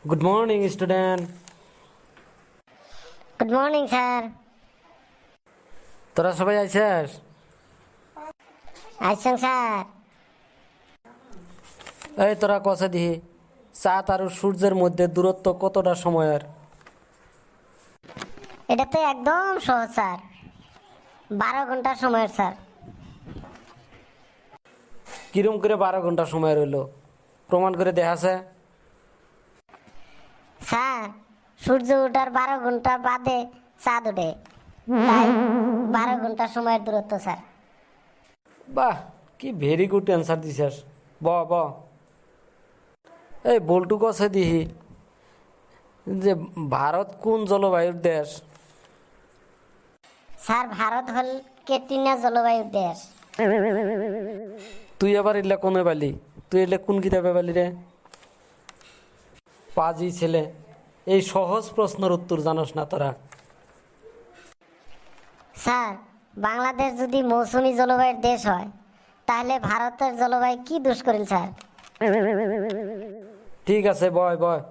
Good morning, student. Good morning sir. তোরা সবাই আইছিস? আইসেন স্যার। এই তোরা কষে দিহি চাঁদ আর সূর্যের মধ্যে দূরত্ব কতটা সময়ের? এটা তো একদম সহজ স্যার, 12 ঘন্টা সময়ের স্যার। কিরম করে 12 ঘন্টা সময় রইল? প্রমাণ করে দেখাছে? স্যার, সূর্য ওঠার 12 ঘন্টা বাদে চাঁদ ওঠে, তাই 12 ঘন্টা সময়ের দূরত্ব স্যার। বাহ, কি ভেরি গুড অ্যান্সার দিছিস। ব ব এই বল্টু কষে দিহি যে ভারত কোন জলবায়ুর দেশ? স্যার, ভারত হল কেটিনা জলবায়ুর দেশ। তুই আবার এলে কোনে পালি? তুই এলে কোন কিতাবে পালি রে? পাজি ছেলে, এই সহজ প্রশ্নের উত্তর জানোস না তোরা? স্যার, বাংলাদেশ যদি মৌসুমী জলবায়ুর দেশ হয়, তাহলে ভারতের জলবায়ু কি দোষ করেন স্যার? ঠিক আছে, বয় বয়।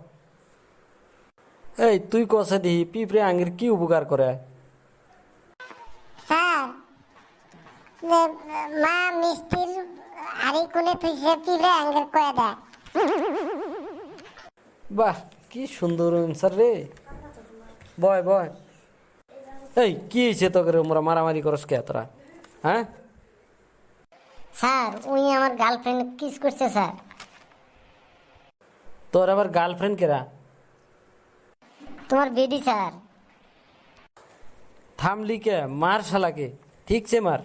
এই তুই কষে দিহি পিঁপড়ে আঙ্গির কি উপকার করে? স্যার, মা মিষ্টির হাড়ি কোণে থুইছে পিঁপড়ে আঙ্গুর কয়ে দেয়। বাহ, কি সুন্দর অ্যান্সার রে। বয় বয়। এই কি হয়েছে তোকে ওরা মারামারি করস কে তোরা? হ্যাঁ স্যার, উনি আমার গার্লফ্রেন্ড কিস করছে স্যার। তোর আবার গার্লফ্রেন্ড কেরা? তোমার বেডি স্যার। থামলি কে? মার শালাকে, ঠিকছে মার।